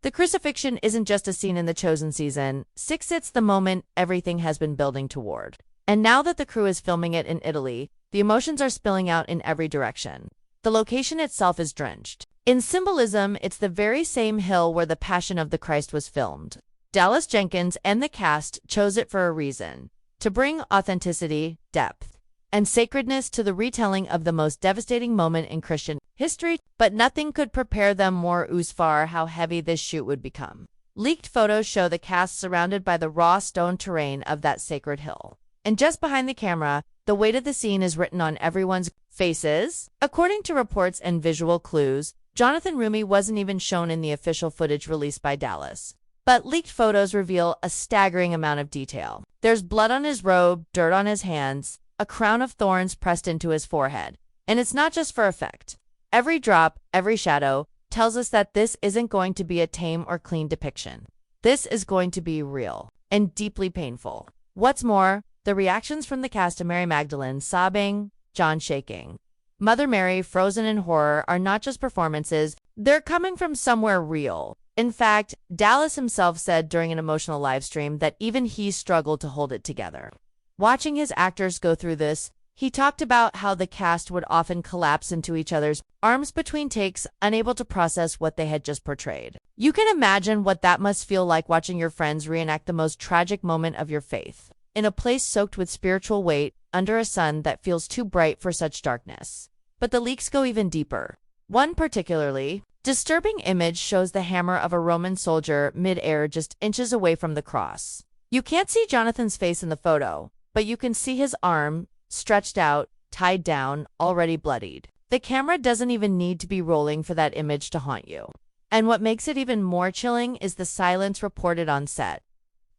The crucifixion isn't just a scene in The Chosen season 6, it's the moment everything has been building toward. And now that the crew is filming it in Italy, the emotions are spilling out in every direction. The location itself is drenched in symbolism. It's the very same hill where the Passion of the Christ was filmed. Dallas Jenkins and the cast chose it for a reason: to bring authenticity, depth, and sacredness to the retelling of the most devastating moment in Christian history, but nothing could prepare them more for how heavy this shoot would become. Leaked photos show the cast surrounded by the raw stone terrain of that sacred hill. And just behind the camera, the weight of the scene is written on everyone's faces. According to reports and visual clues, Jonathan Roumie wasn't even shown in the official footage released by Dallas. But leaked photos reveal a staggering amount of detail. There's blood on his robe, dirt on his hands, a crown of thorns pressed into his forehead. And it's not just for effect. Every drop, every shadow, tells us that this isn't going to be a tame or clean depiction. This is going to be real and deeply painful. What's more, the reactions from the cast of Mary Magdalene sobbing, John shaking, Mother Mary frozen in horror are not just performances, they're coming from somewhere real. In fact, Dallas himself said during an emotional live stream that even he struggled to hold it together. Watching his actors go through this, he talked about how the cast would often collapse into each other's arms between takes, unable to process what they had just portrayed. You can imagine what that must feel like, watching your friends reenact the most tragic moment of your faith, in a place soaked with spiritual weight, under a sun that feels too bright for such darkness. But the leaks go even deeper. One particularly disturbing image shows the hammer of a Roman soldier mid-air just inches away from the cross. You can't see Jonathan's face in the photo, but you can see his arm, stretched out, tied down, already bloodied. The camera doesn't even need to be rolling for that image to haunt you. And what makes it even more chilling is the silence reported on set.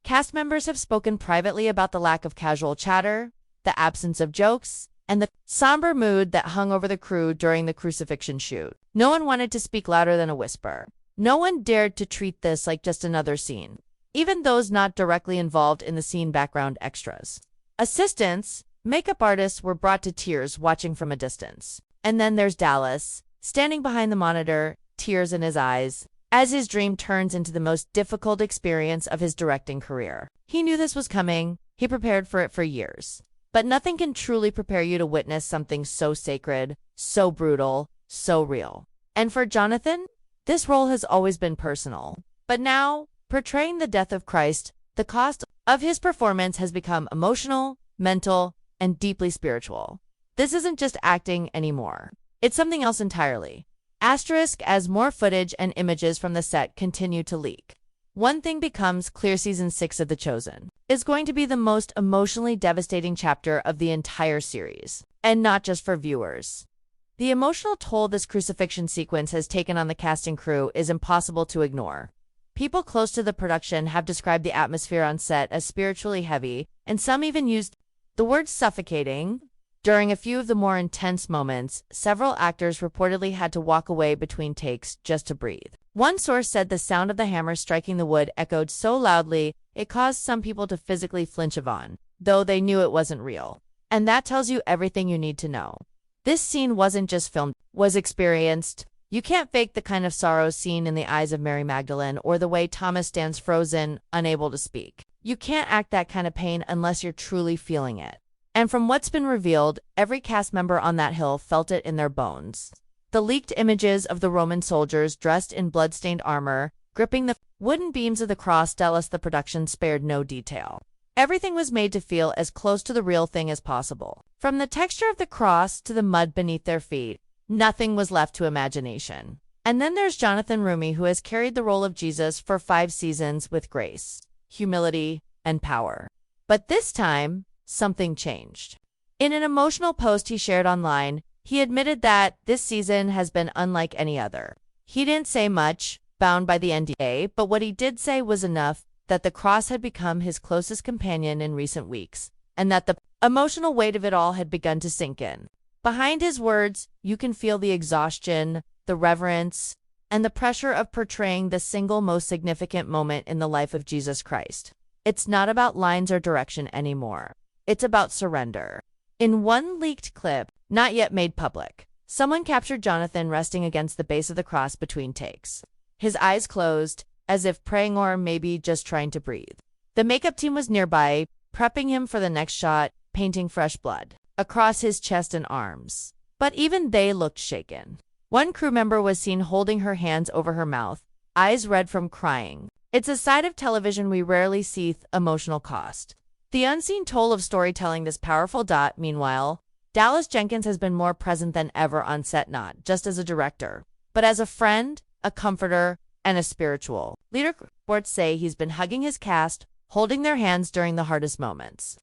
Cast members have spoken privately about the lack of casual chatter, the absence of jokes, and the somber mood that hung over the crew during the crucifixion shoot. No one wanted to speak louder than a whisper. No one dared to treat this like just another scene. Even those not directly involved in the scene, background extras, assistants, makeup artists, were brought to tears watching from a distance. And then there's Dallas, standing behind the monitor, tears in his eyes, as his dream turns into the most difficult experience of his directing career. He knew this was coming. He prepared for it for years. But nothing can truly prepare you to witness something so sacred, so brutal, so real. And for Jonathan, this role has always been personal. But now, portraying the death of Christ, the cost of his performance has become emotional, mental, and deeply spiritual. This isn't just acting anymore. It's something else entirely. Asterisk as more footage and images from the set continue to leak. One thing becomes clear: season 6 of The Chosen is going to be the most emotionally devastating chapter of the entire series. And not just for viewers. The emotional toll this crucifixion sequence has taken on the cast and crew is impossible to ignore. People close to the production have described the atmosphere on set as spiritually heavy, and some even used the word suffocating. During a few of the more intense moments, several actors reportedly had to walk away between takes just to breathe. One source said the sound of the hammer striking the wood echoed so loudly it caused some people to physically flinch on, though they knew it wasn't real. And that tells you everything you need to know. This scene wasn't just filmed, it was experienced. You can't fake the kind of sorrow seen in the eyes of Mary Magdalene or the way Thomas stands frozen, unable to speak. You can't act that kind of pain unless you're truly feeling it. And from what's been revealed, every cast member on that hill felt it in their bones. The leaked images of the Roman soldiers dressed in blood-stained armor, gripping the wooden beams of the cross, tell us the production spared no detail. Everything was made to feel as close to the real thing as possible. From the texture of the cross to the mud beneath their feet, nothing was left to imagination. And then there's Jonathan Roumie, who has carried the role of Jesus for 5 seasons with grace, humility, and power. But this time, something changed. In an emotional post he shared online, he admitted that this season has been unlike any other. He didn't say much, bound by the NDA, but what he did say was enough: that the cross had become his closest companion in recent weeks, and that the emotional weight of it all had begun to sink in. Behind his words, you can feel the exhaustion, the reverence, and the pressure of portraying the single most significant moment in the life of Jesus Christ. It's not about lines or direction anymore. It's about surrender. In one leaked clip, not yet made public, someone captured Jonathan resting against the base of the cross between takes. His eyes closed, as if praying or maybe just trying to breathe. The makeup team was nearby, prepping him for the next shot, painting fresh blood across his chest and arms. But even they looked shaken. One crew member was seen holding her hands over her mouth, eyes red from crying. It's a side of television we rarely see: emotional cost. The unseen toll of storytelling this powerful. Meanwhile, Dallas Jenkins has been more present than ever on set, not just as a director, but as a friend, a comforter, and a spiritual leader. Reports say he's been hugging his cast, holding their hands during the hardest moments,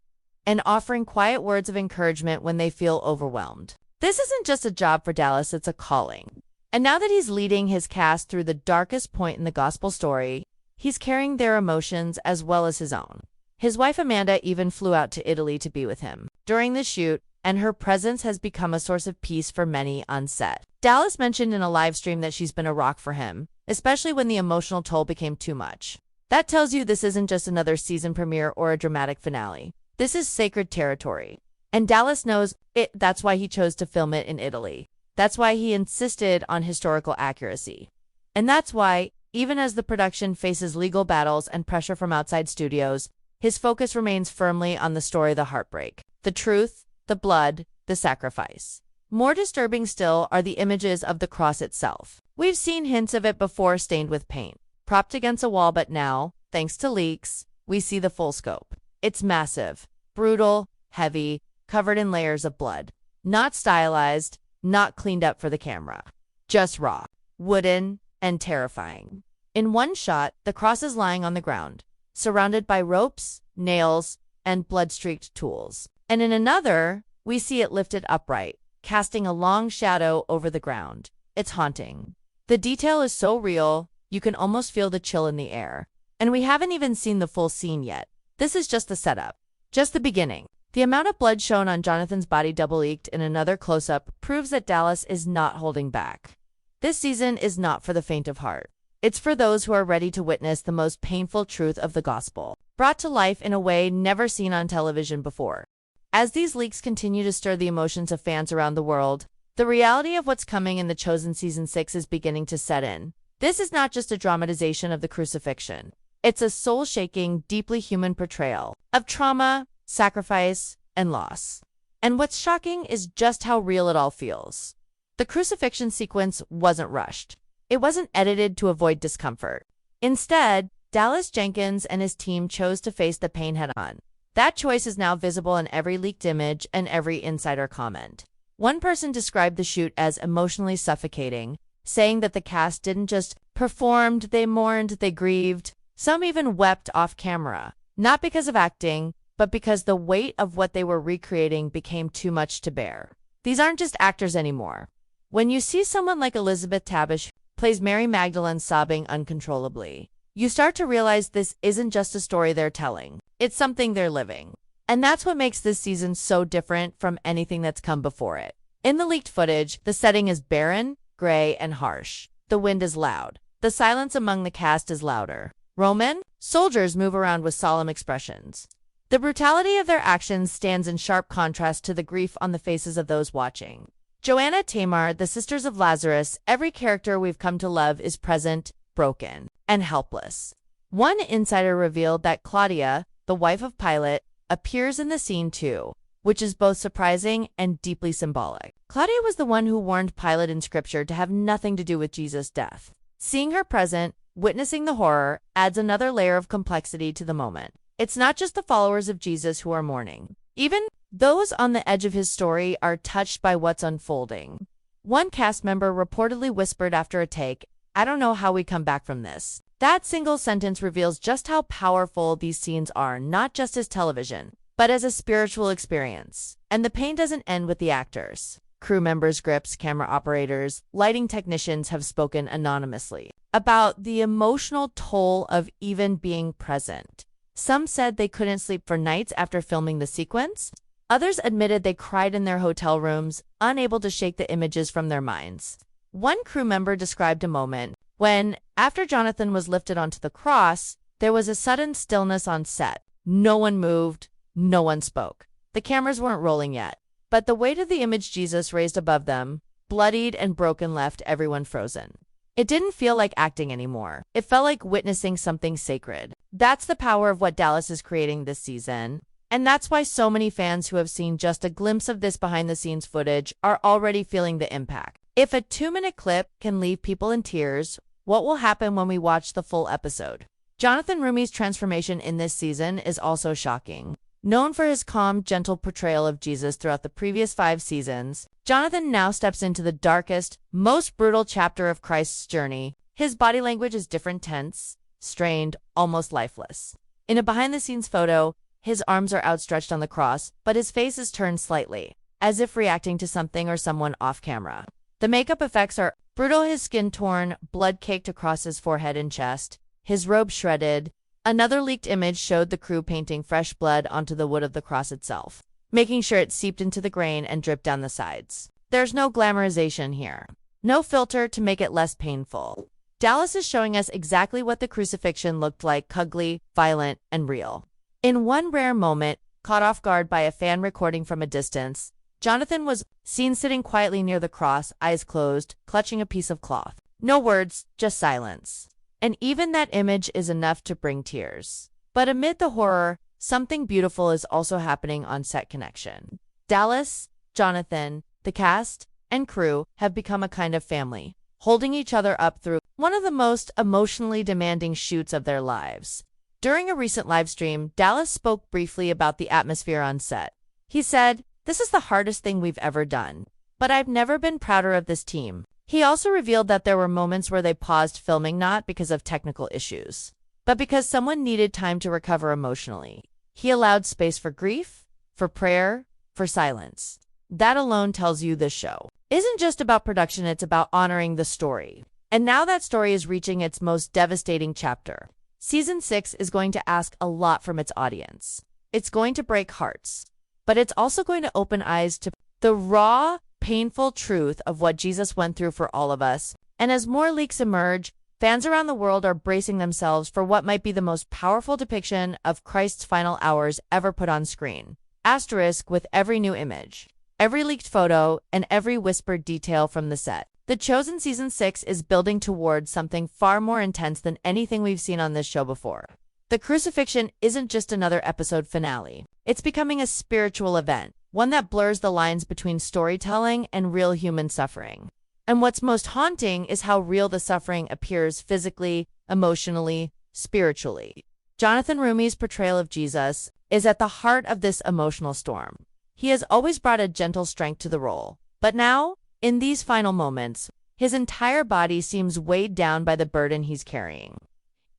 and offering quiet words of encouragement when they feel overwhelmed. This isn't just a job for Dallas, it's a calling. And now that he's leading his cast through the darkest point in the gospel story, he's carrying their emotions as well as his own. His wife Amanda even flew out to Italy to be with him during the shoot, and her presence has become a source of peace for many on set. Dallas mentioned in a live stream that she's been a rock for him, especially when the emotional toll became too much. That tells you this isn't just another season premiere or a dramatic finale. This is sacred territory. And Dallas knows it. That's why he chose to film it in Italy. That's why he insisted on historical accuracy. And that's why, even as the production faces legal battles and pressure from outside studios, his focus remains firmly on the story: the heartbreak, the truth, the blood, the sacrifice. More disturbing still are the images of the cross itself. We've seen hints of it before, stained with paint, propped against a wall, but now, thanks to leaks, we see the full scope. It's massive, brutal, heavy, covered in layers of blood. Not stylized, not cleaned up for the camera. Just raw, wooden, and terrifying. In one shot, the cross is lying on the ground, surrounded by ropes, nails, and blood-streaked tools. And in another, we see it lifted upright, casting a long shadow over the ground. It's haunting. The detail is so real, you can almost feel the chill in the air. And we haven't even seen the full scene yet. This is just the setup, just the beginning. The amount of blood shown on Jonathan's body double-leaked in another close-up proves that Dallas is not holding back. This season is not for the faint of heart. It's for those who are ready to witness the most painful truth of the gospel, brought to life in a way never seen on television before. As these leaks continue to stir the emotions of fans around the world, the reality of what's coming in The Chosen Season 6 is beginning to set in. This is not just a dramatization of the crucifixion. It's a soul-shaking, deeply human portrayal of trauma, sacrifice, and loss. And what's shocking is just how real it all feels. The crucifixion sequence wasn't rushed. It wasn't edited to avoid discomfort. Instead, Dallas Jenkins and his team chose to face the pain head-on. That choice is now visible in every leaked image and every insider comment. One person described the shoot as emotionally suffocating, saying that the cast didn't just perform, they mourned, they grieved. Some even wept off camera, not because of acting, but because the weight of what they were recreating became too much to bear. These aren't just actors anymore. When you see someone like Elizabeth Tabish plays Mary Magdalene sobbing uncontrollably, you start to realize this isn't just a story they're telling. It's something they're living. And that's what makes this season so different from anything that's come before it. In the leaked footage, the setting is barren, gray, and harsh. The wind is loud. The silence among the cast is louder. Roman soldiers move around with solemn expressions. The brutality of their actions stands in sharp contrast to the grief on the faces of those watching. Joanna, Tamar, the sisters of Lazarus, every character we've come to love is present, broken, and helpless. One insider revealed that Claudia, the wife of Pilate, appears in the scene too, which is both surprising and deeply symbolic. Claudia was the one who warned Pilate in Scripture to have nothing to do with Jesus' death. Seeing her present, witnessing the horror, adds another layer of complexity to the moment. It's not just the followers of Jesus who are mourning. Even those on the edge of his story are touched by what's unfolding. One cast member reportedly whispered after a take, "I don't know how we come back from this." That single sentence reveals just how powerful these scenes are, not just as television, but as a spiritual experience. And the pain doesn't end with the actors. Crew members, grips, camera operators, lighting technicians have spoken anonymously about the emotional toll of even being present. Some said they couldn't sleep for nights after filming the sequence. Others admitted they cried in their hotel rooms, unable to shake the images from their minds. One crew member described a moment when, after Jonathan was lifted onto the cross, there was a sudden stillness on set. No one moved, no one spoke. The cameras weren't rolling yet, but the weight of the image Jesus raised above them, bloodied and broken, left everyone frozen. It didn't feel like acting anymore. It felt like witnessing something sacred. That's the power of what Dallas is creating this season. And that's why so many fans who have seen just a glimpse of this behind-the-scenes footage are already feeling the impact. If a 2-minute clip can leave people in tears, what will happen when we watch the full episode? Jonathan Roumie's transformation in this season is also shocking. Known for his calm, gentle portrayal of Jesus throughout the previous 5 seasons, Jonathan now steps into the darkest, most brutal chapter of Christ's journey. His body language is different, tense, strained, almost lifeless. In a behind-the-scenes photo, his arms are outstretched on the cross, but his face is turned slightly, as if reacting to something or someone off-camera. The makeup effects are brutal, his skin torn, blood caked across his forehead and chest, his robe shredded. Another leaked image showed the crew painting fresh blood onto the wood of the cross itself, making sure it seeped into the grain and dripped down the sides. There's no glamorization here. No filter to make it less painful. Dallas is showing us exactly what the crucifixion looked like: ugly, violent, and real. In one rare moment, caught off guard by a fan recording from a distance, Jonathan was seen sitting quietly near the cross, eyes closed, clutching a piece of cloth. No words, just silence. And even that image is enough to bring tears. But amid the horror, something beautiful is also happening on set. Connection. Dallas, Jonathan, the cast, and crew have become a kind of family, holding each other up through one of the most emotionally demanding shoots of their lives. During a recent livestream, Dallas spoke briefly about the atmosphere on set. He said, "This is the hardest thing we've ever done, but I've never been prouder of this team." He also revealed that there were moments where they paused filming not because of technical issues, but because someone needed time to recover emotionally. He allowed space for grief, for prayer, for silence. That alone tells you this show isn't just about production, it's about honoring the story. And now that story is reaching its most devastating chapter. Season 6 is going to ask a lot from its audience. It's going to break hearts, but it's also going to open eyes to the raw, painful truth of what Jesus went through for all of us. And as more leaks emerge, fans around the world are bracing themselves for what might be the most powerful depiction of Christ's final hours ever put on screen. Asterisk with every new image, every leaked photo, and every whispered detail from the set. The Chosen Season 6 is building towards something far more intense than anything we've seen on this show before. The Crucifixion isn't just another episode finale. It's becoming a spiritual event, one that blurs the lines between storytelling and real human suffering. And what's most haunting is how real the suffering appears physically, emotionally, spiritually. Jonathan Roumie's portrayal of Jesus is at the heart of this emotional storm. He has always brought a gentle strength to the role, but now, in these final moments, his entire body seems weighed down by the burden he's carrying.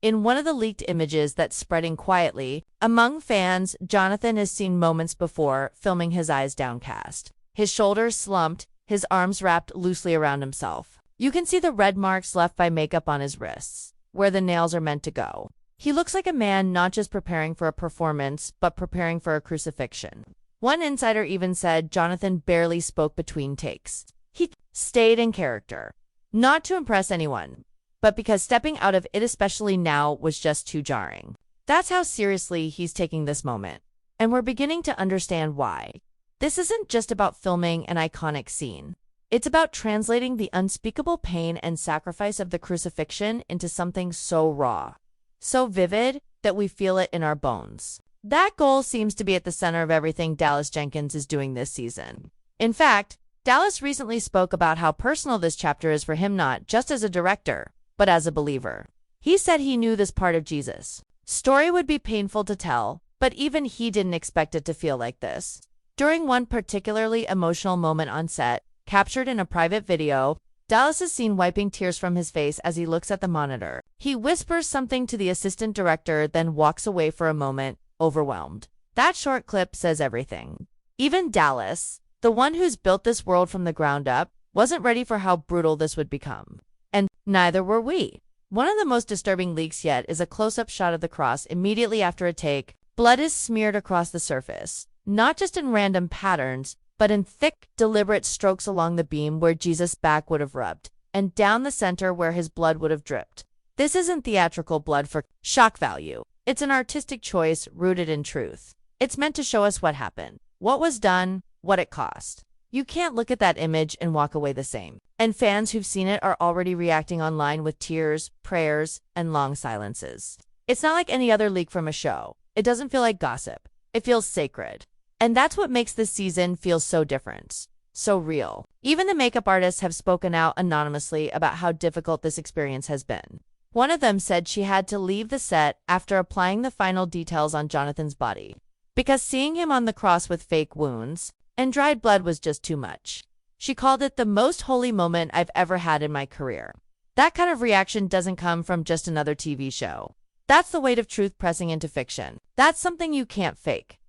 In one of the leaked images that's spreading quietly among fans, Jonathan is seen moments before, filming his eyes downcast, his shoulders slumped, his arms wrapped loosely around himself. You can see the red marks left by makeup on his wrists, where the nails are meant to go. He looks like a man not just preparing for a performance, but preparing for a crucifixion. One insider even said Jonathan barely spoke between takes. He stayed in character, not to impress anyone, but because stepping out of it, especially now, was just too jarring. That's how seriously he's taking this moment. And we're beginning to understand why. This isn't just about filming an iconic scene. It's about translating the unspeakable pain and sacrifice of the crucifixion into something so raw, so vivid, that we feel it in our bones. That goal seems to be at the center of everything Dallas Jenkins is doing this season. In fact, Dallas recently spoke about how personal this chapter is for him, not just as a director, but as a believer. He said he knew this part of Jesus' story would be painful to tell, but even he didn't expect it to feel like this. During one particularly emotional moment on set, captured in a private video, Dallas is seen wiping tears from his face as he looks at the monitor. He whispers something to the assistant director, then walks away for a moment, overwhelmed. That short clip says everything. Even Dallas, the one who's built this world from the ground up, wasn't ready for how brutal this would become. And neither were we. One of the most disturbing leaks yet is a close-up shot of the cross immediately after a take. Blood is smeared across the surface, not just in random patterns, but in thick, deliberate strokes along the beam where Jesus' back would have rubbed, and down the center where his blood would have dripped. This isn't theatrical blood for shock value. It's an artistic choice rooted in truth. It's meant to show us what happened, what was done, what it cost. You can't look at that image and walk away the same. And fans who've seen it are already reacting online with tears, prayers, and long silences. It's not like any other leak from a show. It doesn't feel like gossip. It feels sacred. And that's what makes this season feel so different, so real. Even the makeup artists have spoken out anonymously about how difficult this experience has been. One of them said she had to leave the set after applying the final details on Jonathan's body, because seeing him on the cross with fake wounds and dried blood was just too much. She called it the most holy moment I've ever had in my career. That kind of reaction doesn't come from just another TV show. That's the weight of truth pressing into fiction. That's something you can't fake.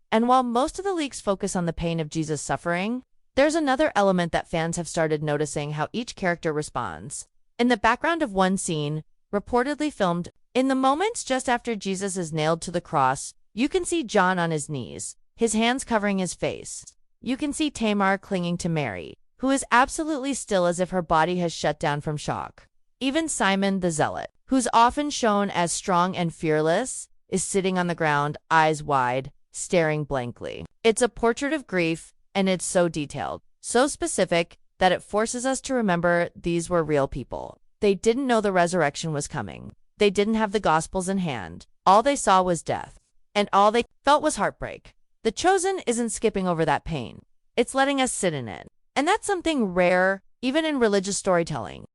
And while most of the leaks focus on the pain of Jesus' suffering, there's another element that fans have started noticing: how each character responds. In the background of one scene, reportedly filmed in the moments just after Jesus is nailed to the cross, you can see John on his knees, his hands covering his face. You can see Tamar clinging to Mary, who is absolutely still as if her body has shut down from shock. Even Simon the Zealot, who's often shown as strong and fearless, is sitting on the ground, eyes wide, staring blankly. It's a portrait of grief, and it's so detailed, so specific, that it forces us to remember these were real people. They didn't know the resurrection was coming. They didn't have the Gospels in hand. All they saw was death. And all they felt was heartbreak. The Chosen isn't skipping over that pain. It's letting us sit in it. And that's something rare, even in religious storytelling.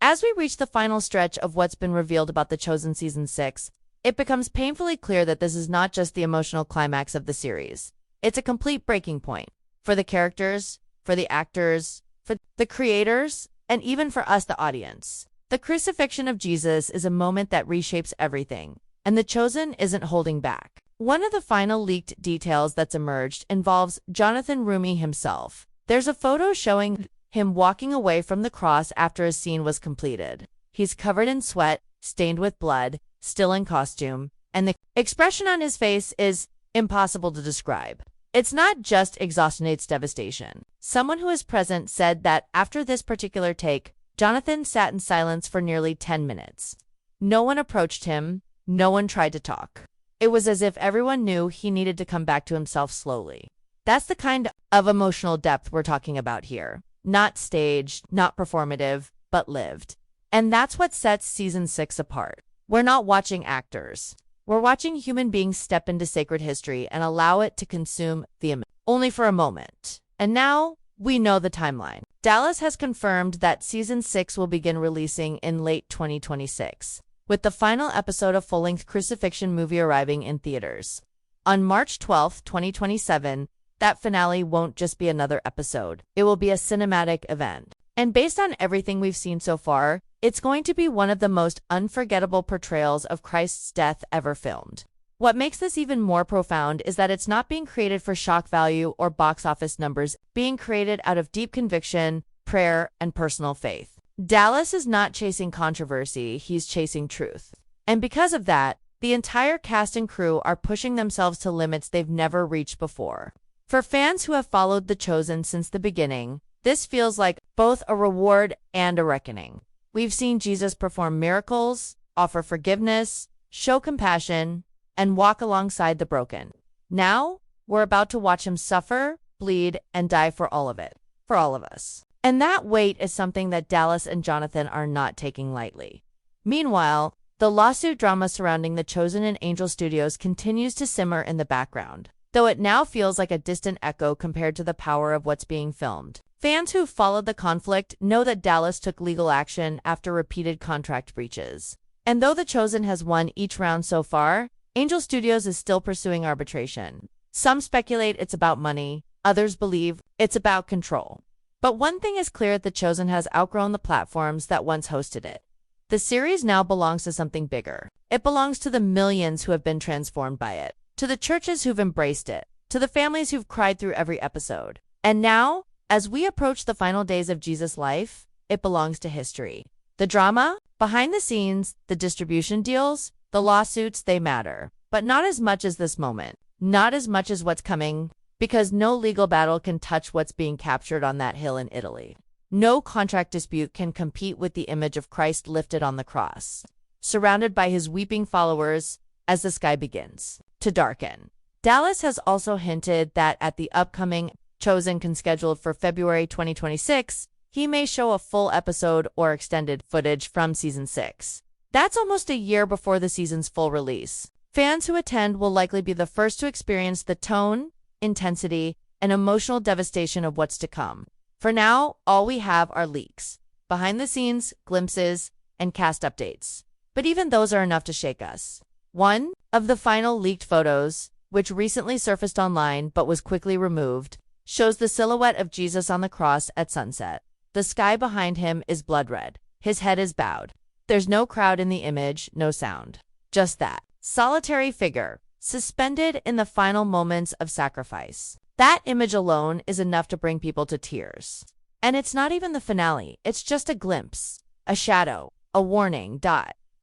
As we reach the final stretch of what's been revealed about The Chosen Season 6, it becomes painfully clear that this is not just the emotional climax of the series. It's a complete breaking point. For the characters, for the actors, for the creators, and even for us, the audience. The crucifixion of Jesus is a moment that reshapes everything, and The Chosen isn't holding back. One of the final leaked details that's emerged involves Jonathan Roumie himself. There's a photo showing him walking away from the cross after a scene was completed. He's covered in sweat, stained with blood, still in costume, and the expression on his face is impossible to describe. It's not just exhaustion, it's devastation. Someone who is present said that after this particular take, Jonathan sat in silence for nearly 10 minutes. No one approached him, no one tried to talk. It was as if everyone knew he needed to come back to himself slowly. That's the kind of emotional depth we're talking about here. Not staged, not performative, but lived. And that's what sets Season 6 apart. We're not watching actors. We're watching human beings step into sacred history and allow it to consume the image, only for a moment. And now, we know the timeline. Dallas has confirmed that Season 6 will begin releasing in late 2026, with the final episode of full-length Crucifixion movie arriving in theaters. On March 12, 2027, that finale won't just be another episode. It will be a cinematic event. And based on everything we've seen so far, it's going to be one of the most unforgettable portrayals of Christ's death ever filmed. What makes this even more profound is that it's not being created for shock value or box office numbers, being created out of deep conviction, prayer, and personal faith. Dallas is not chasing controversy, he's chasing truth. And because of that, the entire cast and crew are pushing themselves to limits they've never reached before. For fans who have followed The Chosen since the beginning, this feels like both a reward and a reckoning. We've seen Jesus perform miracles, offer forgiveness, show compassion, and walk alongside the broken. Now, we're about to watch him suffer, bleed, and die for all of it, for all of us. And that weight is something that Dallas and Jonathan are not taking lightly. Meanwhile, the lawsuit drama surrounding The Chosen and Angel Studios continues to simmer in the background, though it now feels like a distant echo compared to the power of what's being filmed. Fans who followed the conflict know that Dallas took legal action after repeated contract breaches. And though The Chosen has won each round so far, Angel Studios is still pursuing arbitration. Some speculate it's about money, others believe it's about control. But one thing is clear: The Chosen has outgrown the platforms that once hosted it. The series now belongs to something bigger. It belongs to the millions who have been transformed by it, to the churches who've embraced it, to the families who've cried through every episode. And now, as we approach the final days of Jesus' life, it belongs to history. The drama, behind the scenes, the distribution deals, the lawsuits, they matter. But not as much as this moment. Not as much as what's coming, because no legal battle can touch what's being captured on that hill in Italy. No contract dispute can compete with the image of Christ lifted on the cross, surrounded by his weeping followers as the sky begins to darken. Dallas has also hinted that at the upcoming Chosen can scheduled for February 2026, he may show a full episode or extended footage from Season 6. That's almost a year before the season's full release. Fans who attend will likely be the first to experience the tone, intensity, and emotional devastation of what's to come. For now, all we have are leaks, behind-the-scenes, glimpses, and cast updates. But even those are enough to shake us. One of the final leaked photos, which recently surfaced online but was quickly removed, shows the silhouette of Jesus on the cross at sunset. The sky behind him is blood red. His head is bowed. There's no crowd in the image, no sound. Just that solitary figure, suspended in the final moments of sacrifice. That image alone is enough to bring people to tears. And it's not even the finale, it's just a glimpse, a shadow, a warning.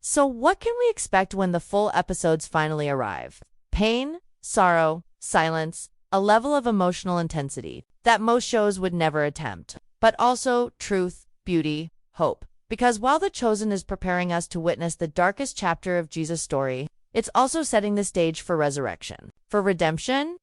So what can we expect when the full episodes finally arrive? Pain, sorrow, silence, a level of emotional intensity that most shows would never attempt. But also truth, beauty, hope. Because while The Chosen is preparing us to witness the darkest chapter of Jesus' story, it's also setting the stage for resurrection, for redemption,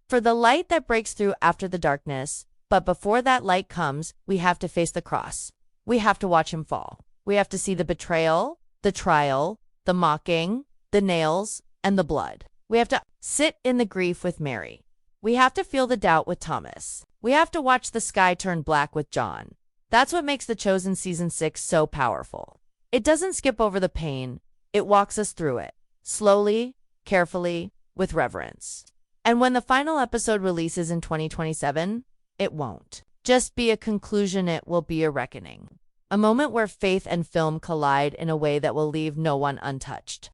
for the light that breaks through after the darkness. But before that light comes, we have to face the cross. We have to watch him fall. We have to see the betrayal, the trial, the mocking, the nails, and the blood. We have to sit in the grief with Mary. We have to feel the doubt with Thomas. We have to watch the sky turn black with John. That's what makes The Chosen Season 6 so powerful. It doesn't skip over the pain, it walks us through it, slowly, carefully, with reverence. And when the final episode releases in 2027, it won't just be a conclusion, it will be a reckoning. A moment where faith and film collide in a way that will leave no one untouched.